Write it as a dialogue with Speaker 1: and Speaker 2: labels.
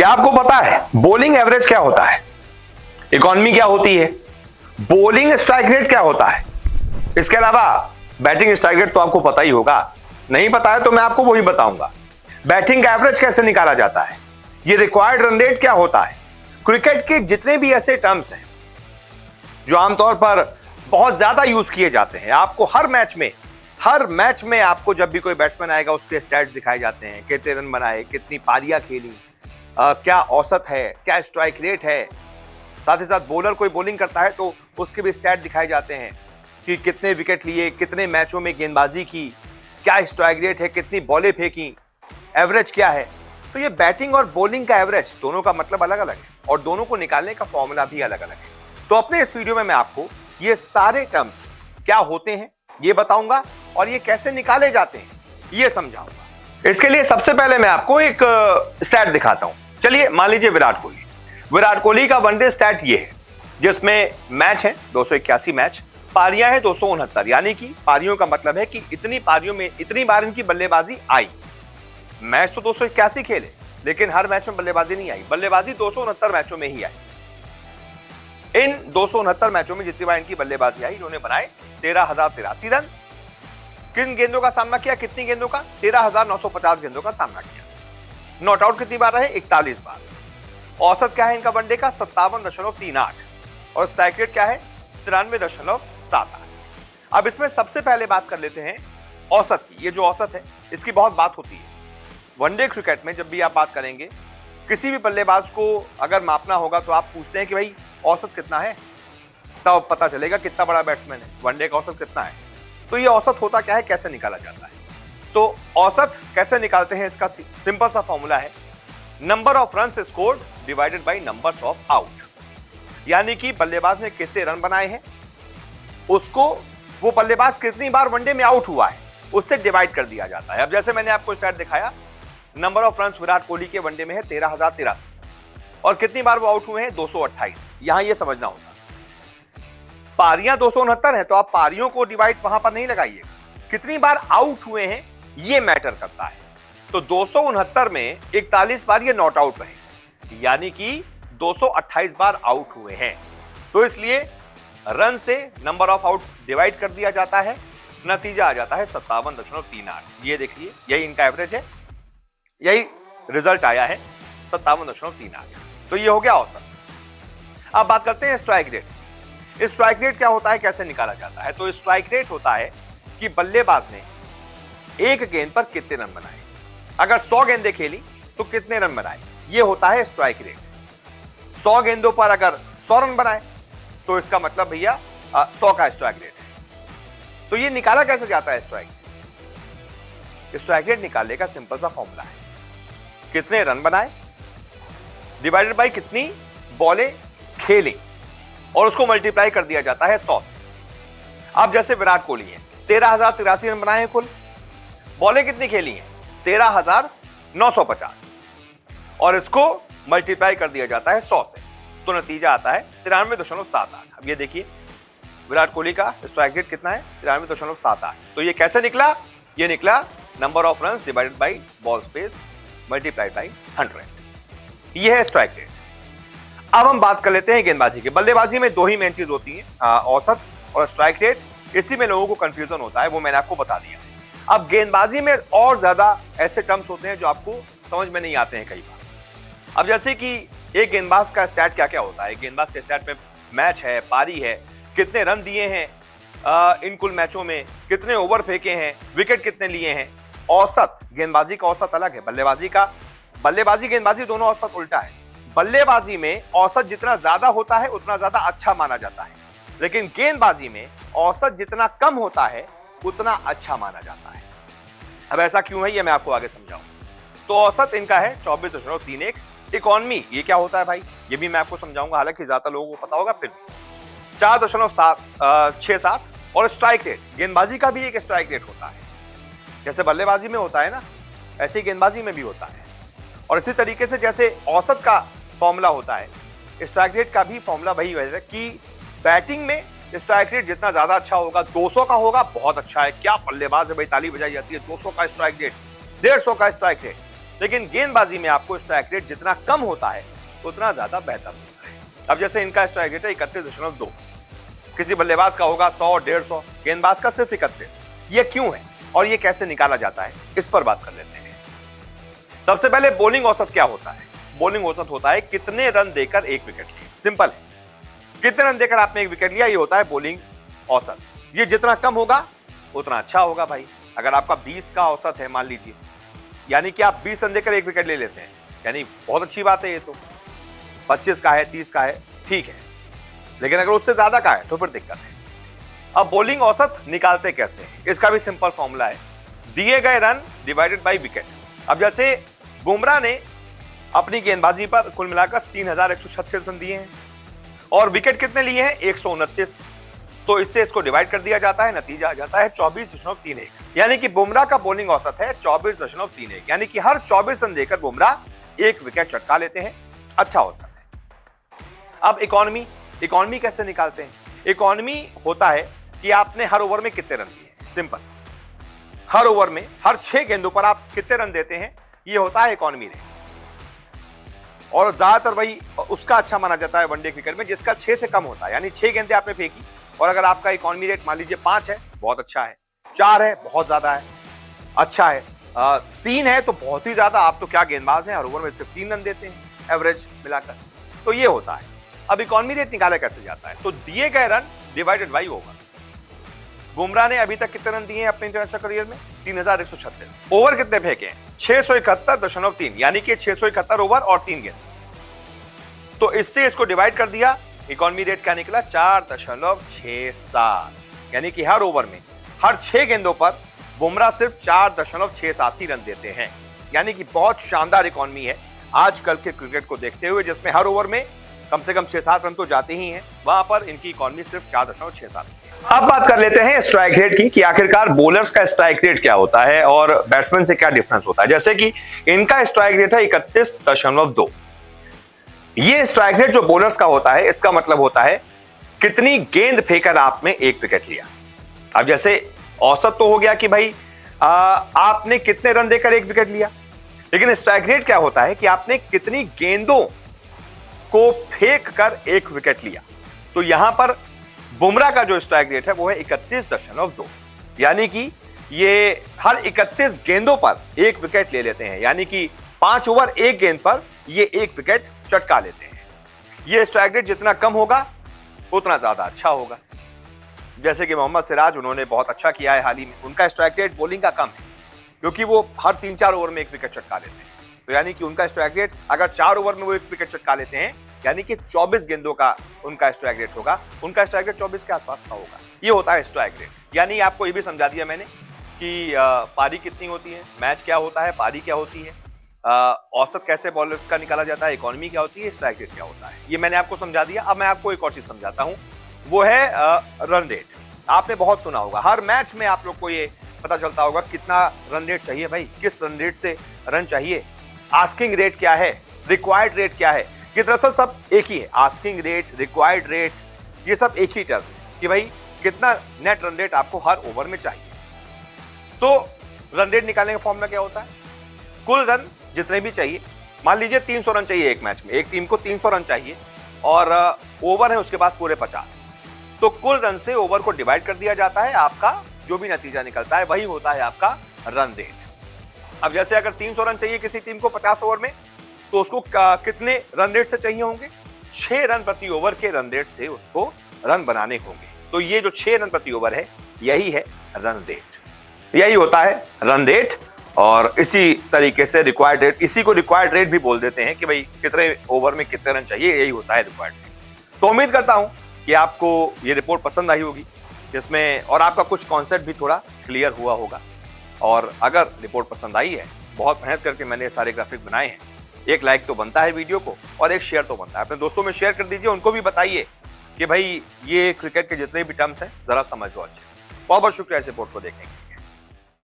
Speaker 1: क्या आपको पता है बॉलिंग एवरेज क्या होता है, इकोनॉमी क्या होती है, बॉलिंग स्ट्राइक रेट क्या होता है? इसके अलावा बैटिंग स्ट्राइक रेट तो आपको पता ही होगा, नहीं पता है तो मैं आपको वही बताऊंगा। बैटिंग का एवरेज कैसे निकाला जाता है, ये रिक्वायर्ड रन रेट क्या होता है, क्रिकेट के जितने भी ऐसे टर्म्स हैं जो आमतौर पर बहुत ज्यादा यूज किए जाते हैं, आपको हर मैच में आपको जब भी कोई बैट्समैन आएगा उसके स्टैट्स दिखाए जाते हैं, कितने रन बनाए, कितनी पारियां खेली, क्या औसत है, क्या स्ट्राइक रेट है। साथ ही साथ बॉलर कोई बॉलिंग करता है तो उसके भी स्टैट दिखाए जाते हैं कि कितने विकेट लिए, कितने मैचों में गेंदबाजी की, क्या स्ट्राइक रेट है, कितनी बॉलें फेंकी, एवरेज क्या है। तो ये बैटिंग और बॉलिंग का एवरेज दोनों का मतलब अलग अलग है और दोनों को निकालने का फॉर्मूला भी अलग अलग है। तो अपने इस वीडियो में मैं आपको ये सारे टर्म्स क्या होते हैं ये बताऊंगा और ये कैसे निकाले जाते हैं ये समझाऊंगा। इसके लिए सबसे पहले मैं आपको एक स्टैट दिखाता हूं। चलिए मान लीजिए विराट कोहली का वनडे स्टैट ये है, जिसमें मैच है 281 मैच, पारियां है 269, यानी कि पारियों का मतलब है कि इतनी पारियों में इतनी बार इनकी बल्लेबाजी आई। मैच तो 281 खेले लेकिन हर मैच में बल्लेबाजी नहीं आई, बल्लेबाजी 269 मैचों में ही आई। इन 269 मैचों में जितनी बार इनकी बल्लेबाजी आई, इन्होंने बनाए 13,083 रन। किन गेंदों का सामना किया, कितनी गेंदों का? 13,950 गेंदों का सामना किया। नॉट आउट कितनी बार रहे? 41 बार। औसत क्या है इनका वनडे का? 57.38 और स्ट्राइक रेट क्या है? 93.78। अब इसमें सबसे पहले बात कर लेते हैं औसत की। ये जो औसत है इसकी बहुत बात होती है वनडे क्रिकेट में। जब भी आप बात करेंगे किसी भी बल्लेबाज को अगर मापना होगा तो आप पूछते हैं कि भाई औसत कितना है, तब पता चलेगा कितना बड़ा बैट्समैन है, वनडे का औसत कितना है। तो ये औसत होता क्या है, कैसे निकाला जाता है? तो औसत कैसे निकालते हैं, इसका सिंपल सा फॉर्मूला है number of runs scored divided by numbers of out. यानी कि बल्लेबाज ने कितने रन बनाए हैं उसको वो बल्लेबाज कितनी बार वनडे में आउट हुआ है उससे डिवाइड कर दिया जाता है। अब जैसे मैंने आपको स्टैट दिखाया, number of runs Virat Kohli के वनडे में है 13,083 और कितनी बार वो आउट हुए हैं? 228। यहां ये समझना होगा पारियां 269 है तो आप पारियों को डिवाइड वहां पर नहीं लगाइएगा, कितनी बार आउट हुए हैं ये मैटर करता है। तो 269 में 41 बार ये नॉट आउट रहे, यानी कि 228 बार आउट हुए हैं। तो इसलिए रन से नंबर ऑफ आउट डिवाइड कर दिया जाता है, नतीजा आ जाता है 57.38। ये देखिए यही इनका एवरेज है, यही रिजल्ट आया है 57.38। तो ये हो गया औसत। अब बात करते हैं स्ट्राइक रेट। स्ट्राइक रेट क्या होता है, कैसे निकाला जाता है? तो स्ट्राइक रेट होता है कि बल्लेबाज ने एक गेंद पर कितने रन बनाए। अगर 100 गेंदें खेली तो कितने रन बनाए, ये होता है स्ट्राइक रेट। 100 गेंदों पर अगर 100 रन बनाए तो इसका मतलब भैया 100 का स्ट्राइक रेट है। तो ये निकाला कैसे जाता है स्ट्राइक रेट निकालने का सिंपल सा फॉर्मूला है कितने रन बनाए डिवाइडेड बाय कितनी बॉलें खेली और उसको मल्टीप्लाई कर दिया जाता है 100 से। अब जैसे विराट कोहली है 13,083 रन बनाए हैं कुल, बॉलें कितनी खेली हैं? 13,950 और इसको मल्टीप्लाई कर दिया जाता है 100 से, तो नतीजा आता है 93.78। अब ये देखिए विराट कोहली का स्ट्राइक रेट कितना है? 93.78। तो ये कैसे निकला? ये निकला number of runs divided by ball space multiplied by 100। ये है स्ट्राइक रेट। अब हम बात कर लेते हैं गेंदबाजी के। बल्लेबाजी में दो ही मेन चीज होती है, औसत और स्ट्राइक रेट। इसी में लोगों को कंफ्यूजन होता है, वो मैंने आपको बता दिया। अब गेंदबाजी में और ज्यादा ऐसे टर्म्स होते हैं जो आपको समझ में नहीं आते हैं कई बार। अब जैसे कि एक गेंदबाज का स्टैट क्या क्या होता है, गेंदबाज के स्टैट में मैच है, पारी है, कितने रन दिए हैं इन कुल मैचों में, कितने ओवर फेंके हैं, विकेट कितने लिए हैं। औसत, गेंदबाजी का औसत अलग है, बल्लेबाजी गेंदबाजी दोनों औसत उल्टा है। बल्लेबाजी में औसत जितना ज्यादा होता है उतना ज्यादा अच्छा माना जाता है, लेकिन गेंदबाजी में औसत जितना कम होता है उतना अच्छा माना जाता है। अब ऐसा क्यों है ये मैं आपको आगे समझाऊंगा। तो औसत इनका है 24.31। इकोनॉमी ये क्या होता है भाई, ये भी मैं आपको समझाऊंगा, हालांकि ज्यादा लोगों को पता होगा फिर भी। 4.67 और स्ट्राइक रेट, गेंदबाजी का भी एक स्ट्राइक रेट होता है, जैसे बल्लेबाजी में होता है ना, ऐसे ही गेंदबाजी में भी होता है। और इसी तरीके से जैसे औसत का फॉर्मूला होता है, स्ट्राइक रेट का भी फॉर्मूला वही है कि बैटिंग में स्ट्राइक रेट जितना ज्यादा अच्छा होगा, 200 का होगा बहुत अच्छा है, क्या बल्लेबाज है भाई, ताली बजाई जाती है। 200 का स्ट्राइक रेट, 150 का स्ट्राइक रेट, लेकिन गेंदबाजी में आपको स्ट्राइक रेट जितना कम होता है उतना ज्यादा बेहतर होता है। अब जैसे इनका स्ट्राइक रेट है 31.2, किसी बल्लेबाज का होगा 100, 150, गेंदबाज का सिर्फ 31। ये क्यों है और ये कैसे निकाला जाता है, इस पर बात कर लेते हैं। सबसे पहले बॉलिंग औसत क्या होता है? बॉलिंग औसत होता है कितने रन देकर एक विकेट लिया। सिंपल है, कितने रन देकर आपने एक विकेट लिया, ये होता है बॉलिंग औसत। ये जितना कम होगा उतना अच्छा होगा भाई। अगर आपका 20 का औसत है मान लीजिए, यानी कि आप 20 रन देकर एक विकेट ले लेते हैं, यानी बहुत अच्छी बात है। ये तो 25 का है, 30 का है, ठीक है, लेकिन अगर उससे ज्यादा का है तो फिर दिक्कत है। अब बॉलिंग औसत निकालते कैसे हैं? इसका भी सिंपल फॉर्मूला है, दिए गए रन डिवाइडेड बाय विकेट। अब जैसे बुमराह ने अपनी गेंदबाजी पर कुल मिलाकर 3136 रन दिए हैं और विकेट कितने लिए हैं? 129। तो इससे इसको डिवाइड कर दिया जाता है, नतीजा आ जाता है 24.31, यानी कि बुमराह का बॉलिंग औसत है 24.31, यानी कि हर 24 रन देकर बुमराह एक विकेट चटका लेते हैं। अच्छा औसत है। अब इकोनॉमी कैसे निकालते हैं? इकोनॉमी होता है कि आपने हर ओवर में कितने रन दिए। सिंपल, हर ओवर में हर 6 गेंदों पर आप कितने रन देते हैं, ये होता है इकोनॉमी रेट। और ज्यादातर वही उसका अच्छा माना जाता है वनडे क्रिकेट में जिसका 6 से कम होता है, यानी 6 गेंदें आपने फेंकी और अगर आपका इकोनॉमी रेट मान लीजिए 5 है, बहुत अच्छा है, 4 है, बहुत ज्यादा है, अच्छा है, 3 है तो बहुत ही ज्यादा, आप तो क्या गेंदबाज हैं, हर ओवर में सिर्फ 3 रन देते हैं एवरेज मिलाकर। तो ये होता है। अब इकोनॉमी रेट निकाला कैसे जाता है? तो दिए गए run divided by over. Bumrah ने अभी तक कितने रन दिए हैं अपने इंटरनेशनल करियर में? 3136। ओवर कितने फेंके हैं? 671.3, यानी कि 671 ओवर और 3 गेंद। तो इससे इसको डिवाइड कर दिया, इकोनॉमी रेट क्या निकला? 4.67, यानी कि हर ओवर में हर 6 गेंदों पर बुमराह सिर्फ 4.67 ही रन देते हैं, यानी कि बहुत शानदार इकोनॉमी है आजकल के क्रिकेट को देखते हुए, जिसमें हर ओवर में कम से कम 6-7 रन तो जाते ही हैं, वहां पर इनकी इकोनॉमी सिर्फ 4.67। अब बात कर लेते हैं स्ट्राइक रेट की कि आखिरकार बॉलर्स का स्ट्राइक रेट क्या होता है और बैट्समैन से क्या डिफरेंस होता है। जैसे कि इनका स्ट्राइक रेट है 31.2। ये स्ट्राइक रेट जो बॉलर्स का होता है, इसका मतलब होता है कितनी गेंद फेंकर आपने एक विकेट लिया। अब जैसे औसत तो हो गया कि भाई आपने कितने रन देकर एक विकेट लिया, लेकिन स्ट्राइक रेट क्या होता है कि आपने कितनी गेंदों को फेंक कर एक विकेट लिया। तो यहां पर बुमराह का जो स्ट्राइक रेट है वो है 31.2, यानी कि ये हर 31 गेंदों पर एक विकेट ले लेते हैं, यानी कि 5 ओवर 1 गेंद पर ये एक विकेट चटका लेते हैं। ये स्ट्राइक रेट जितना कम होगा उतना ज्यादा अच्छा होगा। जैसे कि मोहम्मद सिराज, उन्होंने बहुत अच्छा किया है हाल ही में, उनका स्ट्राइक रेट बॉलिंग का कम है क्योंकि वो हर 3-4 ओवर में एक विकेट चटका लेते हैं। तो यानी कि उनका स्ट्राइक रेट अगर 4 ओवर में वो एक विकेट चटका लेते हैं, यानी कि 24 गेंदों का उनका स्ट्राइक रेट होगा, उनका स्ट्राइक रेट 24 के आसपास का होगा। ये होता है स्ट्राइक रेट। यानी आपको ये भी समझा दिया मैंने कि पारी कितनी होती है, मैच क्या होता है, पारी क्या होती है, औसत कैसे बॉलर्स का निकाला जाता है, इकोनॉमी क्या होती है, स्ट्राइक रेट क्या होता है, ये मैंने आपको समझा दिया। अब मैं आपको एक और चीज समझाता हूं, वो है रन रेट। आपने बहुत सुना होगा, हर मैच में आप लोग को ये पता चलता होगा कितना रन रेट चाहिए भाई, किस रन रेट से रन चाहिए, आस्किंग रेट क्या है, रिक्वायर्ड रेट क्या है। ये दरअसल सब एक ही है, आस्किंग रेट, रिक्वायर्ड रेट, ये सब एक ही टर्म है कि भाई कितना नेट रन रेट आपको हर ओवर में चाहिए। तो रन रेट निकालने का फॉर्मूला क्या होता है? कुल रन जितने भी चाहिए, मान लीजिए 300 रन चाहिए एक मैच में, एक टीम को 300 रन चाहिए और ओवर है उसके पास पूरे 50, तो कुल रन से ओवर को डिवाइड कर दिया जाता है, आपका जो भी नतीजा निकलता है वही होता है आपका रन रेट। अब जैसे अगर 300 रन चाहिए किसी टीम को 50 ओवर में, तो उसको कितने रन रेट से चाहिए होंगे? 6 रन प्रति ओवर के रन रेट से उसको रन बनाने होंगे। तो ये जो 6 रन प्रति ओवर है, यही है रन रेट, यही होता है रन रेट। और इसी तरीके से रिक्वायर्ड रेट, इसी को रिक्वायर्ड रेट भी बोल देते हैं कि भाई कितने ओवर में कितने रन चाहिए, यही होता है रिक्वायर्ड रेट। तो उम्मीद करता हूं कि आपको ये रिपोर्ट पसंद आई होगी, जिसमें और आपका कुछ कॉन्सेप्ट भी थोड़ा क्लियर हुआ होगा। और अगर रिपोर्ट पसंद आई है, बहुत मेहनत करके मैंने ये सारे ग्राफिक बनाए हैं, एक लाइक तो बनता है वीडियो को और एक शेयर तो बनता है। अपने दोस्तों में शेयर कर दीजिए, उनको भी बताइए कि भाई ये क्रिकेट के जितने भी टर्म्स हैं जरा समझ लो अच्छे से। बहुत बहुत शुक्रिया इस रिपोर्ट को देखने के लिए।